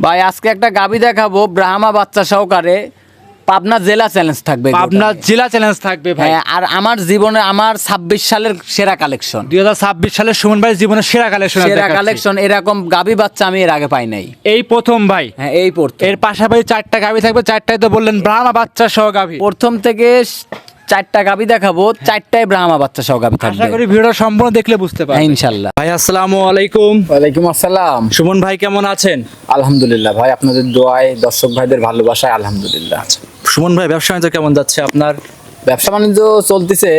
ভাই আজকে একটা গাবি দেখাবো ব্রাহ্মা বাচ্চা সহকারে। পাবনা জেলা চ্যালেঞ্জ থাকবে, পাবনা জেলা চ্যালেঞ্জ থাকবে ভাই। হ্যাঁ, আর আমার জীবনে আমার 26 সালের সেরা কালেকশন, 2026 সালে সুমন ভাই জীবনের সেরা কালেকশন। সেরা কালেকশন। এরকম গাবি বাচ্চা আমি এর আগে পাই নাই, এই প্রথম ভাই। হ্যাঁ এই প্রথম। এর পাশাপাশি 4টা গাবি থাকবে, 4টায় তো বললেন ব্রাহ্মা বাচ্চা সহ গাবি। প্রথম থেকে 4টা গাবি দেখাবো, 4টায় ব্রাহ্মা বাচ্চা সহ গাবি থাকবে। আশা করি ভিডিওটা সম্পূর্ণ দেখলে বুঝতে পারবেন। হ্যাঁ ইনশাআল্লাহ। ভাই আসসালামু আলাইকুম। ওয়ালাইকুম আসসালাম। সুমন ভাই কেমন আছেন? আলহামদুলিল্লাহ ভাই, আপনাদের দোয়ায় দর্শক ভাইদের ভালোবাসায় আলহামদুলিল্লাহ। সুমন ভাই ব্যবসা বাণিজ্য কেমন যাচ্ছে আপনার? ব্যবসা বাণিজ্য চলতেছে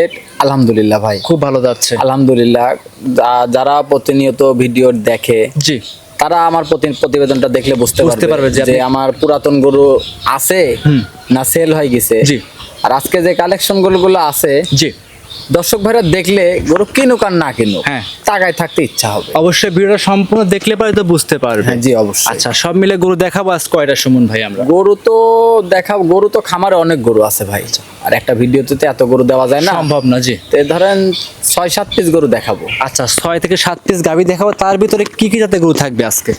আলহামদুলিল্লাহ ভাই, খুব ভালো যাচ্ছে আলহামদুলিল্লাহ। যারা প্রতিনিয়ত ভিডিও দেখে জি, তারা আমার প্রতিবেদনটা দেখলে বুঝতে পারবে যে যে আমার পুরাতন গরু আছে না সেল হয়ে গেছে। জি। আর আজকে যে কালেকশন গুলো আছে, জি, দর্শক ভাইরা দেখলে গরু কিনুক আর না কিনুক, হ্যাঁ, টাকায় থাকতে ইচ্ছা হবে। অবশ্যই ভিডিওটা সম্পূর্ণ দেখলে পরে তো বুঝতে পারবে। হ্যাঁ জি অবশ্যই। আচ্ছা, সব মিলে গরু দেখাবো আজ কয়টা সুমন ভাই আমরা? গরু তো দেখাবো, গরু তো খামারে অনেক গরু আছে ভাই, আর একটা ভিডিওতে তো এত গরু দেওয়া যায় না, সম্ভব না। জি, তো ধরেন 6-7 পিস গরু দেখাবো। আচ্ছা 6 থেকে 7 পিস গাবি দেখাবো। তার ভিতরে কি কি জাতের গরু থাকবে আজকে?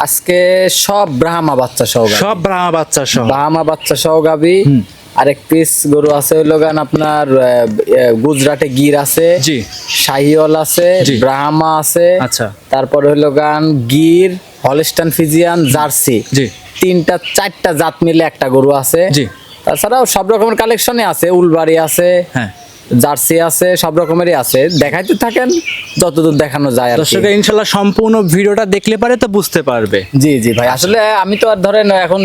আজকে সব ব্রাহ্মা বাচ্চা সহ গাভী। সব ব্রাহ্মা বাচ্চা সহ। ব্রাহ্মা বাচ্চা সহ গাবি। আরেক পিস গরু আছে হইলো গান আপনার গুজরাটে গির আছে, জি, শাহিওয়াল আছে, জি, ব্রাহ্মা আছে, আচ্ছা, তারপরে হইলো গান গির, হলস্টাইন ফিজিয়ান, জার্সি, জি, 3-4টা জাত মিলে একটা গরু আছে। জি, তাছাড়াও সব রকমের কালেকশনে আছে, উলবাড়ি আছে, হ্যাঁ, জার্সি আছে, সব রকমেরই আছে। দেখাইতে থাকেন যতদূর দেখানো যায় আর কি। দর্শকরা ইনশাআল্লাহ সম্পূর্ণ ভিডিওটা দেখলে পারে তো বুঝতে পারবে। জি জি ভাই, আসলে আমি তো আর ধরেন এখন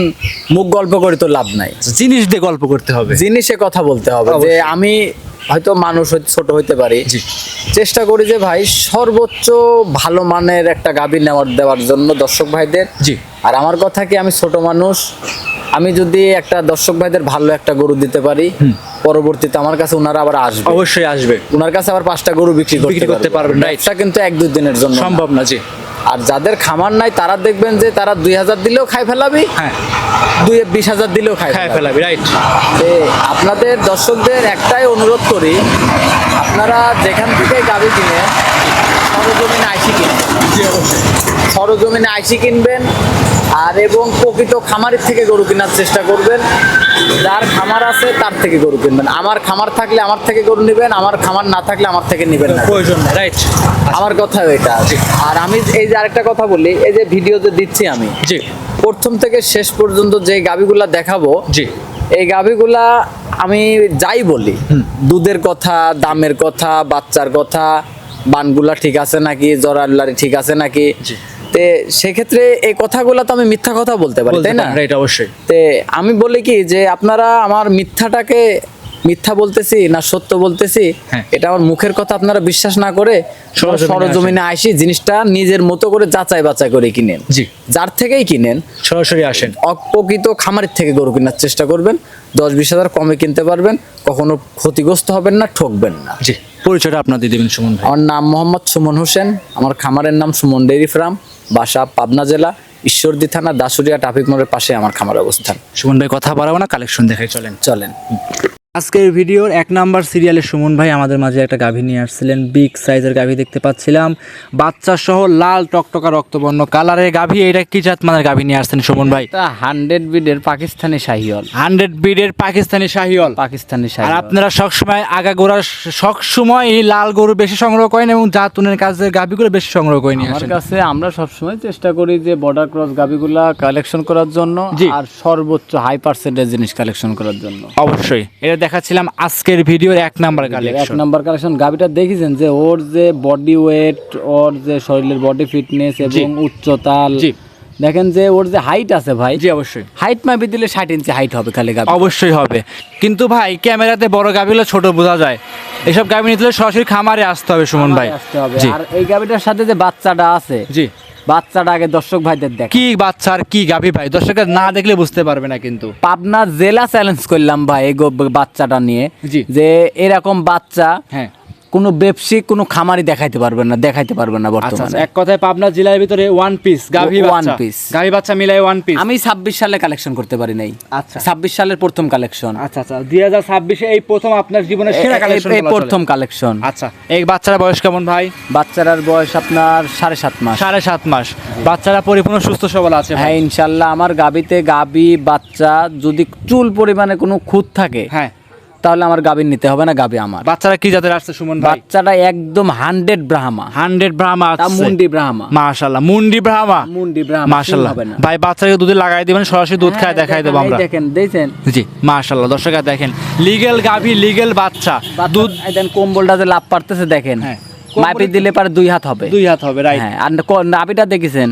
মুখ গল্প করে তো লাভ নাই, জিনিস দিয়ে গল্প করতে হবে, জিনিসে কথা বলতে হবে। যে অবশ্যই। আমি হয়তো মানুষ ছোট হইতে পারি, জি, চেষ্টা করি যে ভাই সর্বোচ্চ ভালো মানের একটা গাভী দেওয়ার জন্য দর্শক ভাইদের। জি, আর আমার কথা কি, আমি ছোট মানুষ, আমি যদি একটা দর্শক ভাইদের ভালো একটা গরু দিতে পারি, পরবর্তীতে আমার কাছে ওনারা আবার আসবে, অবশ্যই আসবে। ওনার কাছে আবার 5টা গরু বিক্রি করতে পারবেন, right? ব্যবসা কিন্তু 1-2 দিনের জন্য সম্ভব না। জি, আর যাদের খামার নাই তারা দেখবেন যে তারা 2000 দিলেও খাই ফেলাবি, হ্যাঁ, 20,000 দিলেও খাই খায় ফেলাবি। ফেলাবি, রাইট। আপনাদের দর্শকদের একটাই অনুরোধ করি, আপনারা যেখান থেকে গাভী কিনে সরজমিনে আইসি কিনবেন। জি, অবশ্যই। সরজমিনে আইসি কিনবেন, আর এবং প্রকৃত খামারের থেকে গরু কেনার চেষ্টা করবেন। যার খামার আছে তার থেকে গরু কিনবেন। আমার খামার থাকলে আমার থেকে গরু নেবেন, আমার খামার না থাকলে আমার থেকে নেবেন না, প্রয়োজন নাই, রাইট। আমার কথা এটা। আর আমি এই যে আরেকটা কথা বলি, এই যে ভিডিওতে দিচ্ছি আমি, জি, প্রথম থেকে শেষ পর্যন্ত যে গাভীগুলা দেখাবো, জি, এই গাভীগুলা আমি যাই বলি, দুধের কথা, দামের কথা, বাচ্চার কথা, বানগুলা ঠিক আছে নাকি, জরাল্লারি ঠিক আছে নাকি, জি, তে সেক্ষেত্রে এই কথাগুলো তো আমি মিথ্যা কথা বলতে পারি, তাই না? রাইট, অবশ্যই। তে আমি বলি কি যে আপনারা আমার মিথ্যাটাকে মিথ্যা বলতেছি না সত্য বলতেছি, হ্যাঁ, এটা আমার মুখের কথা আপনারা বিশ্বাস না করে সরজমিনে আইসি জিনিসটা নিজের মতো করে যাচাই বাছাই করে কিনেন। জি, যার থেকেই কিনেন সরাসরি আসেন। অপ্রকৃত খামারের থেকে গরু কেনার চেষ্টা করবেন, 10-20 হাজার কমে কিনতে পারবেন, কখনো ক্ষতিগ্রস্ত হবেন না, ঠকবেন না। জি, পরিচয়টা আপনার দিয়ে দেবেন সুমন ভাই। আমার নাম মোহাম্মদ সুমন হোসেন, আমার খামারের নাম সুমন ডেইরি ফার্ম, বাসা পাবনা জেলা ঈশ্বরদী থানা দাসুরিয়া ট্রাফিক মোড়ের পাশে আমার খামার অবস্থান। সুমন ভাই কথা বাড়াবো না, কালেকশন দেখাই চলেন। চলেন। আজকের ভিডিওর 1 নাম্বার সিরিয়ালে সুমন ভাই আমাদের মাঝে একটা গাভী নিয়ে আসছিলেন। বিগ সাইজের গাভী দেখতে পাচ্ছিলাম, বাচ্চা সহ লাল টকটকা রক্তবর্ণ কালারের গাভী। এটা কি জাত মানের গাভী নিয়ে আসছেন সুমন ভাই? তা 100 বিডের পাকিস্তানি শাহিওয়াল। 100 বিডের পাকিস্তানি শাহিওয়াল। পাকিস্তানি আর শাহিওয়াল। আপনারা সবসময় আগাগোড়া সবসময় এই লাল গরু বেশি সংগ্রহ করেন এবং জাতুনের কাজের গাভীগুলো বেশি সংগ্রহ করে নিয়ে আমার আসেন। কাছে আমরা সবসময় চেষ্টা করি যে বর্ডার ক্রস গাভীগুলা কালেকশন করার জন্য, জি, আর সর্বোচ্চ হাই পার্সেন্টেজ জিনিস কালেকশন করার জন্য। অবশ্যই এটা দেখাচ্ছিলাম আজকের ভিডিওর 1 নাম্বার এক কালেকশন। নাম্বার কালেকশন গাভীটা দেখেছেন যে ওর যে বডি ওয়েট, ওর যে শরীরের বডি ফিটনেস এবং উচ্চতাল, জি, দেখেন যে ওর যে হাইট আছে ভাই, জি, অবশ্যই হাইট মাপি দিলে 60 ইঞ্চি হাইট হবে খালি গাভী। অবশ্যই হবে। কিন্তু ভাই ক্যামেরাতে বড় গাভীগুলো ছোট বোঝা যায়, এসব গাভী নিতে হলে সরাসরি খামারে আসতে হবে সুমন ভাই। আসতে হবে। জি, আর এই গাভীটার সাথে যে বাচ্চাটা আছে, জি, বাচ্চাটা আগে দর্শক ভাইদের দেখ। কি বাচ্চা আর কি গাভী ভাই, দর্শকের না দেখলে বুঝতে পারবে না কিন্তু। পাবনা জেলা চ্যালেঞ্জ করলাম ভাই এই বাচ্চাটা নিয়ে, জি, যে এরকম বাচ্চা হ্যাঁ, কোনো ব্যবসায়িক কোনো খামারি দেখাইতে পারবেন না আচ্ছা বর্তমানে। এক কথায় পাবনা জেলার ভিতরে ওয়ান পিস গাভী One বাচ্চা, piece। গাভী বাচ্চা মিলাই ওয়ান পিস। আমি 26 সালে কালেকশন করতে পারি নাই। আচ্ছা। 26 সালের প্রথম কালেকশন। আচ্ছা 2026 এই প্রথম আপনার জীবনের সেরা কালেকশন। এই প্রথম কালেকশন। আচ্ছা এই বাচ্চার বয়স কেমন ভাই? বাচ্চারার বয়স আপনার 7.5 মাস। 7.5 মাস। বাচ্চারা পরিপূর্ণ সুস্থ সবল আছে ভাই? হ্যাঁ ইনশাল্লাহ। আমার গাবিতে গাবি বাচ্চা যদি চুল পরিমাণে কোনো খুঁত থাকে হ্যাঁ তাহলে আমার গাবির নিতে হবে না, গাবি আমার। বাচ্চারা কি জাতের আসছে সুমন ভাই? বাচ্চাটা একদম 100 ব্রাহ্মা। 100 ব্রাহ্মা তা আছে। মুন্ডি ব্রাহ্মা। মাশাআল্লাহ মুন্ডি ব্রাহ্মা। মুন্ডি ব্রাহ্মা মাশাআল্লাহ হবে না। ভাই বাচ্চাকে দুধে লাগাই দিবেন, সরাসরি দুধ খায় দেখাই দেব আমরা। দেখেন দেখেন জি মাশাআল্লাহ দর্শকরা দেখেন লিগ্যাল গাভী লিগ্যাল বাচ্চা দুধ। দেন কম্বলটা যে লাভ পারতেছে দেখেন। হ্যাঁ মাপি দিলে পারে 2 হাত হবে। 2 হাত হবে রাইট। হ্যাঁ আর নাভিটা দেখেছেন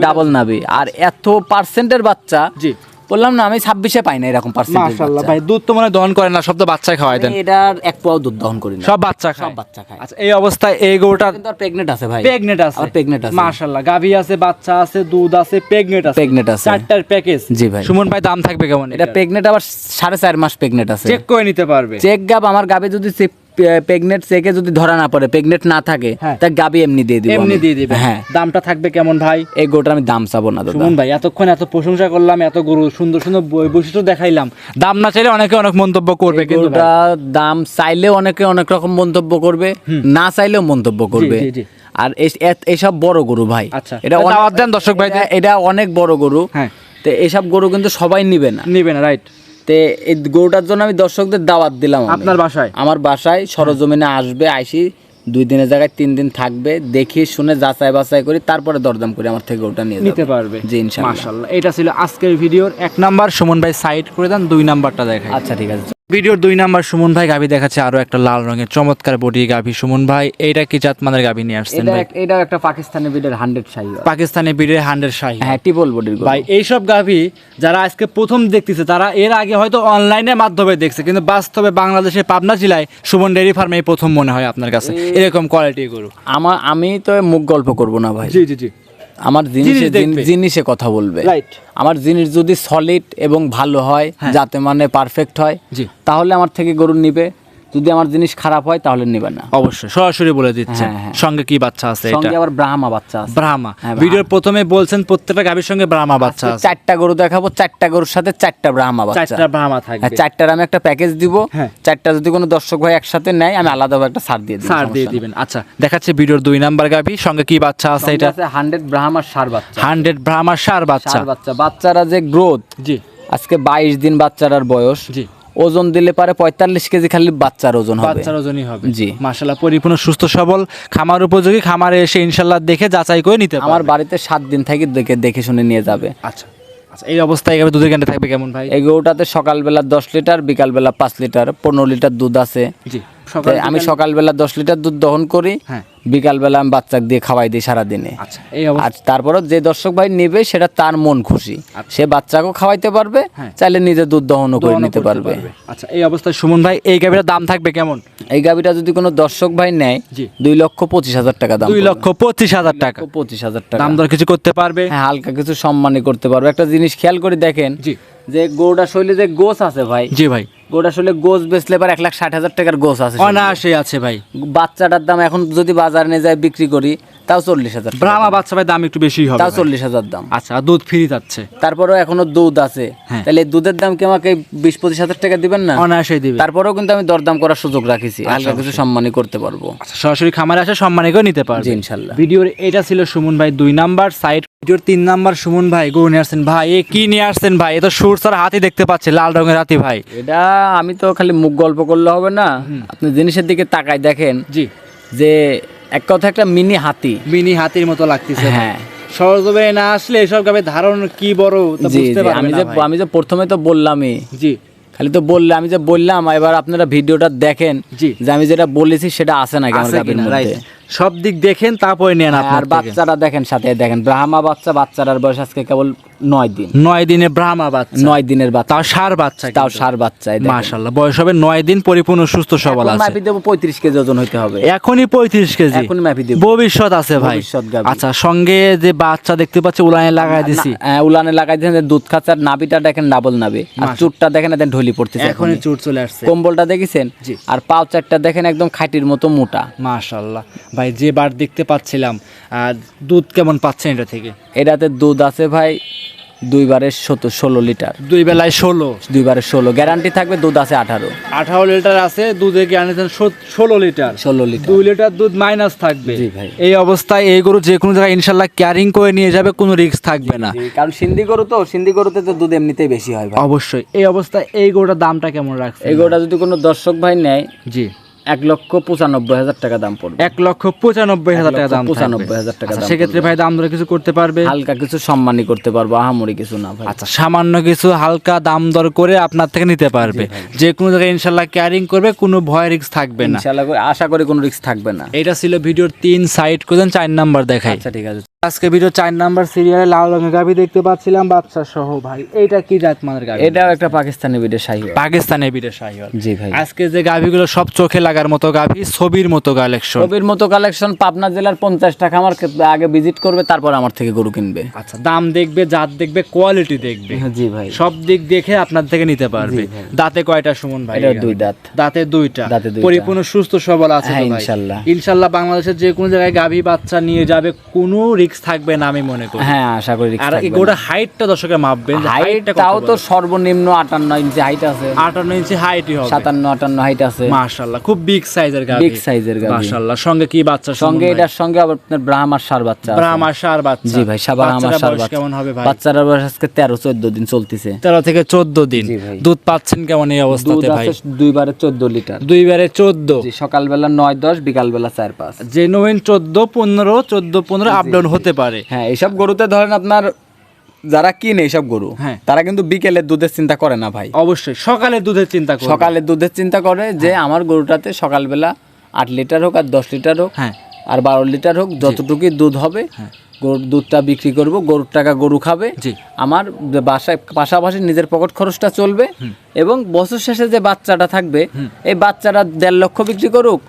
ডাবল নাভি। আর এত পার্সেন্টের বাচ্চা জি বললাম না আমি 26-এ পাই না এরকম পার্সেন্টের মাশাআল্লাহ বাচ্চা। ভাই দুধ তো মনে হয় দহন করে না, সব তো বাচ্চায় খাওয়াই দেন। এটার এক পাও দুধ দহন করি না, সব বাচ্চা খায়। সব বাচ্চা খায়। আচ্ছা এই অবস্থায় এই গরুটার কিন্তু আর প্রেগনেন্ট আছে ভাই। প্রেগনেন্ট আছে? আর প্রেগনেন্ট আছে। মাশাআল্লাহ গাভী আছে, বাচ্চা আছে, দুধ আছে, প্রেগনেন্ট আছে। প্রেগনেন্ট আছে। চারটার প্যাকেজ। জি ভাই। সুমন ভাই দাম থাকবে কেমন? এটা প্রেগনেন্ট আবার 4.5 মাস প্রেগনেন্ট আছে। চেক করে নিতে পারবে। চেক গাব আমার গাবে যদি প্রেগনেন্ট চেকে যদি ধরা না পড়ে, প্রেগনেন্ট না থাকে হ্যাঁ। তা গাবি এমনি দিয়ে দিব। এমনি দিয়ে দিবে। হ্যাঁ। দামটা থাকবে কেমন ভাই? এই গোটার আমি দাম চাবো না দাদা। সুমন ভাই এতক্ষণ এত প্রশংসা করলাম, এত গরু সুন্দর সুন্দর বৈশিষ্ট্য দেখাইলাম, দাম না চাইলে অনেকে অনেক মন্তব্য করবে কিন্তু ভাই। গরুটা দাম চাইলেও অনেকে অনেক রকম মন্তব্য করবে, না চাইলেও মন্তব্য করবে। জি, জি। আর এইসব বড় গরু ভাই। আচ্ছা, এটা দাওয়াত দেন দর্শক ভাইদের। এটা অনেক বড় গরু। হ্যাঁ। তো এইসব গরু কিন্তু সবাই নিবে না। নিবে না রাইট। তে এই গরুটার জন্য আমি দর্শকদের দাওয়াত দিলাম আমি। আপনার বাসায়? আমার বাসায় সরজমিনে আসবে, আইসি 2 দিনের জায়গায় 3 দিন থাকবে, দেখি শুনে যাচাই বাছাই করি, তারপরে দরদাম করে আমার থেকে ওটা নিয়ে নিতে পারবে। জি ইনশাআল্লাহ। মাশাআল্লাহ এটা ছিল আজকের ভিডিওর 1 নাম্বার। সুমন ভাই সাইড করে দেন, 2 নাম্বারটা দেখাই। আচ্ছা ঠিক আছে। ভিডিওর 2 নাম্বার সুমন ভাই গাভী দেখাচ্ছে আরো একটা লাল রঙের চমৎকার বডি গাভী। সুমন ভাই এইটা কি জাত মানের গাভী নিয়ে আসছেন ভাই? এটা একটা পাকিস্তানি ব্রিডের 100 শাহী। পাকিস্তানি ব্রিডের 100 শাহী। হ্যাঁ টিপল বডির গরু। ভাই এইসব গাভী যারা আজকে প্রথম দেখতেছে তারা এর আগে হয়তো অনলাইনের মাধ্যমে দেখছে, কিন্তু বাস্তবে বাংলাদেশের পাবনা জেলায় সুমন ডেয়ারি ফার্মে এই প্রথম মনে হয় আপনার কাছে এরকম কোয়ালিটির গরু। আমি তো মুখ গল্প করব না ভাই। জি জি জি। আমার দেখবে। জিনিসে কথা বলবে। রাইট। আমার জিনিস যদি সলিড এবং ভালো হয়, যাতে মানে পারফেক্ট হয়, জি। তাহলে আমার থেকে গরু নিবে। যদি আমার জিনিস খারাপ হয় তাহলে নিবে না। অবশ্যই সরাসরি বলে দিচ্ছেন। হ্যাঁ, হ্যাঁ। সঙ্গে কি বাচ্চা আছে? এটা সঙ্গে আবার ব্রাহ্মা বাচ্চা আছে। ব্রাহ্মা। হ্যাঁ, ভিডিওর প্রথমে বলছেন প্রত্যেকটা গাভীর সঙ্গে ব্রাহ্মা বাচ্চা আছে। 4টা গরু দেখাবো, 4টা গরুর সাথে 4টা ব্রাহ্মা বাচ্চা। 4টা ব্রাহ্মা থাকবে। হ্যাঁ 4টার আমি একটা প্যাকেজ দিব। হ্যাঁ। 4টা যদি কোনো দর্শক ভাই একসাথে নেয় আমি আলাদাভাবে একটা ছাড় দিয়ে দিব। সার দিয়ে দিবেন। আচ্ছা দেখাচ্ছে ভিডিওর 2 নাম্বার গাভী, সঙ্গে কি বাচ্চা আছে? এটা 100 ব্রাহ্মা সার বাচ্চা। 100 ব্রাহ্মা সার বাচ্চা। সার বাচ্চা। বাচ্চারা যে গ্রোথ, জি আজকে 22 দিন বাচ্চারার বয়স। জি। ওজন দিলে পারে 45 কেজি খালি বাচ্চার ওজন হবে। বাচ্চার ওজনই হবে। জি। মাশাআল্লাহ পরিপূর্ণ সুস্থ সবল, খামার উপযোগী, খামারে এসে ইনশাআল্লাহ দেখে যাচাই করে নিতে পারবে। আমার বাড়িতে 7 দিন থেকে দেখে শুনে নিয়ে যাবে। আচ্ছা আচ্ছা এই অবস্থায় এভাবে দুধের ক্যানটা থাকবে কেমন ভাই? এই গরুটাতে সকালবেলা 10 লিটার, বিকালবেলা 5 লিটার, 15 লিটার দুধ আছে। জি। তাই আমি সকালবেলা 10 লিটার দুধ দহন করি, হ্যাঁ। বিকালবেলা আমি বাচ্চাকে দিয়ে খাওয়াই দিই সারাদিনে। আচ্ছা এই অবস্থা। আর তারপরে যে দর্শক ভাই নেবে সেটা তার মন খুশি, সে বাচ্চাকেও খাওয়াইতে পারবে, হ্যাঁ। চাইলে নিজে দুধ দহনও করে নিতে পারবে। আচ্ছা এই অবস্থায় সুমন ভাই এই গাভীর দাম থাকবে কেমন? এই গাভিটা যদি কোনো দর্শক ভাই নেয়, জি। 2,25,000 টাকা দাম। 2,25,000 টাকা 25,000 টাকা দাম দর কিছু করতে পারবে? হ্যাঁ হালকা কিছু সম্মানই করতে পারবে। একটা জিনিস খেয়াল করে দেখেন, জি। যে গরুটা শৈলে যে গোছ আছে ভাই, জি ভাই। গরুটা শৈলে গোছ বেচলে পারে 1,60,000 টাকার গোছ আছে। অনায়াসে আছে ভাই। বাচ্চাটার দাম এখন যদি বাজারে নিয়ে যায় বিক্রি করি তাও 40,000 টাকা। ব্রাহ্মা বাচ্চা ভাই দাম একটু বেশি হবে তাও ভাই। 40,000 দাম। আচ্ছা দুধ ফ্রি যাচ্ছে? তারপরেও এখনো দুধ আছে। হ্যাঁ। তাহলে এই দুধের দাম কি আমাকে 20-25,000 টাকা দিবেন না? অনায়াসে দিবে। তারপরেও কিন্তু আমি দরদাম করার সুযোগ রাখিছি, হালকা কিছু সম্মানই করতে পারবো। আচ্ছা সরাসরি খামারে আসে সম্মানে করে নিতে পারবে। জি ইনশাআল্লাহ। ভিডিওর এটা ছিল সুমন ভাই 2 নাম্বার সাইড। ভিডিওর 3 নাম্বার সুমন ভাই গরু নিয়ে আসছেন। ভাই এ কি নিয়ে আসছেন ভাই? এ তো সুর ছাড়া হাতি দেখতে পাচ্ছি, লাল রঙের হাতি ভাই। এটা আমি তো খালি মুখ গল্প করলে হবে না, আপনি জিনিসের দিকে তাকায় দেখেন জি। যে এক কথা একটা মিনি হাতি। মিনি হাতির মতো লাগতেছে। হ্যাঁ। সরজমিনে না আসলে এসব গাবে ধারণ কি বড় তা জি বুঝতে জি, পারবে না ভাই। আমি যে প্রথমে তো বললামই, জি খালি তো বললাম, আমি যে বললাম, এবার আপনারা ভিডিওটা দেখেন জি। যে আমি যেটা বলেছি সেটা আছে নাকি আমার আছে গাভীর কিনা, মধ্যে। right। সব দিক দেখেন তারপরে নেন আর আপনার থেকে। বাচ্চারা দেখেন, সাথে দেখেন ব্রাহ্মা বাচ্চা, বাচ্চারার বয়স আজকে কেবল 9 দিন। 9 দিনে ব্রাহ্মা বাচ্চা, 9 দিনের বাচ্চা, তাও ষাঁড় বাচ্চা, তাও ষাঁড় বাচ্চা। মাশাআল্লাহ বয়স হবে 9 দিন, পরিপূর্ণ সুস্থ সবল আছে। মাপি দেবো 35 কেজি ওজন হইতে হবে। এখনই 35 কেজি, এখনই মাপি দেবো। ভবিষ্যৎ আছে ভাই। ভবিষ্যৎ গাভী। আচ্ছা, সঙ্গে যে বাচ্চা দেখতে পাচ্ছি উলানে লাগাই দিছি, উলানে লাগাই দিয়েছেন, দুধ খাচ্ছে। আর নাভিটা দেখেন ডাবল নাভি, আর চুটটা দেখেন এদের ঢলি পড়তেছে, এখনই চুট চলে আসছে। কম্বলটা দেখেছেন, জি। আর পাও চারটা দেখেন একদম খাঁটির মতো মোটা। মাশাআল্লাহ ভাই, যে বার দেখতে পাচ্ছিলাম, আর দুধ কেমন পাচ্ছেন এটা থেকে? এটাতে দুধ আছে ভাই 2 বারের 16 লিটার। 2 বেলায় 16, 2 বারের 16 গ্যারান্টি থাকবে। দুধ আছে 18 লিটার আছে, দুধে কি আনেছেন 16 লিটার। 16 লিটার। 2 লিটার দুধ মাইনাস থাকবে। জি ভাই। এই অবস্থায় এই গরু যে কোনো জায়গায় ইনশাল্লাহ ক্যারিং করে নিয়ে যাবে, কোনো রিস্ক থাকবে না। কারণ সিন্ধি গরু তো, সিন্ধি গরুতে তো দুধ এমনিতেই বেশি হয় ভাই। অবশ্যই। এই অবস্থায় এই গরুটার দামটা কেমন রাখছে? এই গরুটা যদি কোনো দর্শক ভাই নেয়, জি, 1,95,000 টাকা দাম পড়বে। 1,95,000 টাকা দাম, 1,95,000 টাকা দাম। সেক্ষেত্রে ভাই দাম দরে কিছু করতে পারবে? হালকা কিছু সম্মানই করতে পারবো, আহামরি কিছু না ভাই। আচ্ছা, সামান্য কিছু হালকা দাম দর করে আপনার থেকে নিতে পারবে। যে কোনো জায়গায় ইনশাল্লাহ ক্যারিং করবে, কোনো ভয় রিস্ক থাকবে না। ইনশাআল্লাহ আশা করি কোনো রিস্ক থাকবে না। এটা ছিল ভিডিওর 3 সাইড করে 4 নাম্বার দেখাই। আচ্ছা ঠিক আছে। আজকে ভিডিও 4 নাম্বার সিরিয়ালে লাল রঙের গাভী দেখতে পাচ্ছিলাম বাচ্চা সহ ভাই। এইটা কি জাত মানের গাভী? এটাও একটা পাকিস্তানি বিডের শাহী। পাকিস্তানের বিটে শাহিওয়াল। জি ভাই। আজকে যে গাভীগুলো সব চোখে লাগার মতো গাভী, ছবির মতো কালেকশন। ছবির মতো কালেকশন। পাবনা জেলার 50 টাকা আমার আগে ভিজিট করবে, তারপর আমার থেকে গরু কিনবে। আচ্ছা, দাম দেখবে, জাত দেখবে, কোয়ালিটি দেখবে, জি ভাই। সব দিক দেখে আপনার থেকে নিতে পারবে। দাঁতে কয়টা সুমন ভাই? এটা 2 দাঁত। দাঁতে 2টা। দাঁতে 2টা। পরিপূর্ণ সুস্থ সবল আছে তো হ্যাঁ, ভাই? ইনশাআল্লাহ। ইনশাআল্লাহ বাংলাদেশের যে কোনো জায়গায় গাভী বাচ্চা নিয়ে যাবে, কোনো রিস্ক থাকবে না আমি মনে করি। হ্যাঁ, আশা করি risk আর থাকবে এই না। গোটা হাইটটা দর্শকের মাপবেন, যে হাইটটা কত তাও তো বড়? সর্বনিম্ন 58 ইঞ্চি হাইট আছে। 58 ইঞ্চি হাইটই হবে। 57-58 হাইট আছে। মাশাআল্লাহ, খুব বিগ সাইজের গাভী। বিগ সাইজের গাভী। মাশাআল্লাহ। সঙ্গে কি বাচ্চা? সঙ্গে এটার সঙ্গে আবার আপনার ব্রাহ্মার ষাঁড় বাচ্চা আছে। ব্রাহ্মা ষাঁড় বাচ্চা। জি ভাই, ব্রাহ্মার বাচ্চাটার ষাঁড় বয়স বাচ্চা। কেমন হবে ভাই? বাচ্চার বয়স আজকে 13-14 দিন চলতেছে। 13 থেকে 14 দিন। জি ভাই। দুধ পাচ্ছেন কেমন এই দুধ অবস্থাতে ভাই? আছে 2 বারে 14 লিটার। 2 বারে 14। জি, সকালবেলা 9-10, বিকালবেলা 4-5। জেনুইন 14-15 আপ ডাউন হতে পারে। হ্যাঁ, এইসব গরুতে ধরেন আপনার যারা কিনে এইসব গরু, হ্যাঁ, তারা কিন্তু বিকেলের দুধের চিন্তা করে না ভাই। অবশ্যই সকালে দুধের চিন্তা করবে। সকালের দুধের চিন্তা করে যে আমার গরুটাতে সকালবেলা 8 লিটার হোক আর 10 লিটার হোক, হ্যাঁ, আর 12 লিটার হোক, যতটুকুই দুধ হবে গরুর দুধটা বিক্রি করব, গরুর টাকা গরু খাবে, জি। আমার বাসায় পাশাপাশি নিজের পকেট খরচটা চলবে, এবং বছর শেষে যে বাচ্চাটা থাকবে এই বাচ্চাটা 1.5 লক্ষ বিক্রি করুক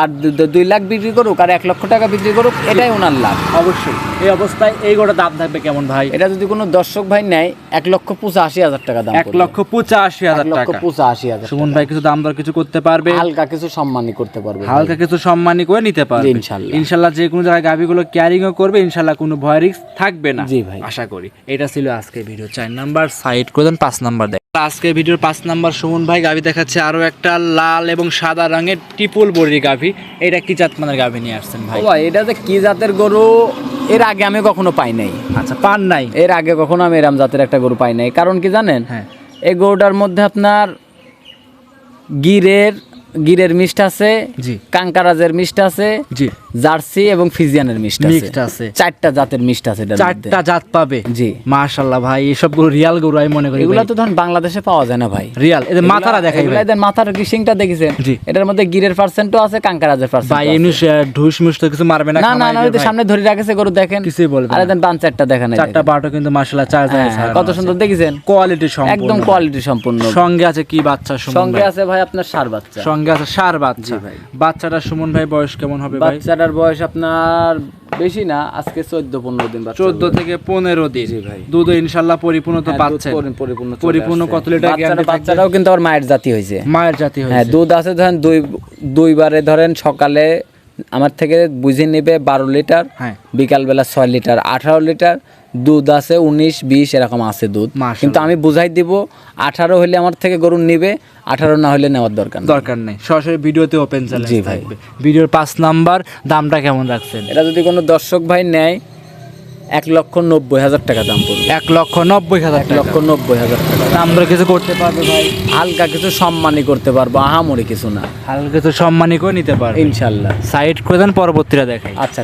আর 2 লাখ বিক্রি করুক আর 1 লক্ষ টাকা বিক্রি করুক, এটাই ওনার লাভ। অবশ্যই। এই অবস্থায় এই গোটা দাম থাকবে কেমন ভাই? এটা যদি কোনো দর্শক ভাই নেয় 1,85,000 টাকা দাম। 1,85,000 টাকা। 1,85,000। সুমন ভাই কিছু দাম দর কিছু করতে পারবে? হালকা কিছু সম্মানই করতে পারবে। হালকা কিছু সম্মানী করে নিতে পারবে ইনশাআল্লাহ। ইনশাআল্লাহ। যে কোনো জায়গায় গাভীগুলো ক্যারিংও করবে, ইনশাআল্লাহ কোনো ভয় রিস্ক থাকবে না। জি ভাই। আশা করি। এটা ছিল আজকের ভিডিও 4 নাম্বার সাইড করে দেন। 5 নাম্বার দেখ। আজকের ভিডিওর 5 নাম্বার সুমন ভাই গাভী দেখাচ্ছে আরো একটা লাল এবং সাদা রঙের টিপুল বড়ির গাভী। এটা কি জাত মানের গাভী নিয়ে আসছেন ভাই? ও ভাই, এটা যে কি জাতের গরু এর আগে আমি কখনো পাই নাই। আচ্ছা, পান নাই? এর আগে কখনো আমি এরম জাতের একটা গরু পাই নাই। কারণ কি জানেন? হ্যাঁ। এই গরুটার মধ্যে আপনার গিরের মিষ্ট আছে, জি। কাঙ্কারাজের মিষ্ট আছে, জি। জার্সি এবং ফিজিয়ানের মিষ্ট মিক্সড আছে। 4টা জাতের মিষ্ট আছে এটার মধ্যে। 4টা জাত পাবে? জি। মাশাআল্লাহ ভাই, এসব গরু রিয়াল গরু আমি মনে করি। এগুলা তো ধরুন বাংলাদেশে পাওয়া যায় না ভাই। রিয়াল। এদের মাথাটা দেখাই ভাই। এদের মাথার গিসিংটা দেখেছেন? জি। এটার মধ্যে গিরের পার্সেন্টও আছে, কাঙ্কারাজের পার্সেন্ট ভাই এমনি ঢুস মুস তো কিছু মারবে না? না না না, ওই যে সামনে ধরে রাখেছে গরু, দেখেন কিছুই বলবে না। আর এদের বান 4টা দেখেন, 4টা বাটো কিন্তু মাশাআল্লাহ 4 জায়গায় ছাড়ানো কত সুন্দর দেখেছেন? কোয়ালিটি সম্পূর্ণ, একদম কোয়ালিটি সম্পূর্ণ। সঙ্গে আছে কি বাচ্চা সুমন সঙ্গে ভাই? আছে ভাই আপনার ষাঁড় বাচ্চা। সঙ্গে আছে ষাঁড় বাচ্চা। ভাই। বাচ্চাটা সুমন ভাই বয়স কেমন হবে ভাই? বাচ্চাটার বয়স আপনার বেশি না, আজকে 14-15 দিন বাচ্চা। 14 থেকে 15 দিন। জি ভাই। দুধ ইনশাআল্লাহ পরিপূর্ণ তো পাচ্ছেন? পরিপূর্ণ কত লিটার গ্যারান্টি? বাচ্চাটাও কিন্তু আবার মায়ের জাতি হয়েছে। মায়ের জাতি হ্যাঁ, হয়েছে। দুধ আছে ধরেন দুইবারে ধরেন সকালে আমার থেকে বুঝে নেবে 12 লিটার, হ্যাঁ। বিকালবেলা 6 লিটার, 18 লিটার দুধ আছে, 19-20 এরকম আছে দুধ। মাশাআল্লাহ। কিন্তু আমি বুঝাই দিব 18 হলে আমার থেকে গরু নিবে, 18 না হলে নেওয়ার দরকার নেই। সরাসরি ভিডিওতে ওপেন চ্যালেঞ্জ জি ভাই। থাকবে। ভিডিওর 5 নাম্বার দামটা কেমন রাখছেন? এটা যদি কোনো দর্শক ভাই নেয় 1,90,000 টাকা দাম পড়বে। 1,90,000 টাকা। 1,90,000 টাকা দাম দর কিছু করতে পারবে ভাই? হালকা কিছু সম্মানই করতে পারবো, আহামরি কিছু না, হালকা কিছু সম্মানী করে নিতে পারবে ইনশাল্লাহ। সাইড করে দেন, পরবর্তীটা দেখাই। আচ্ছা।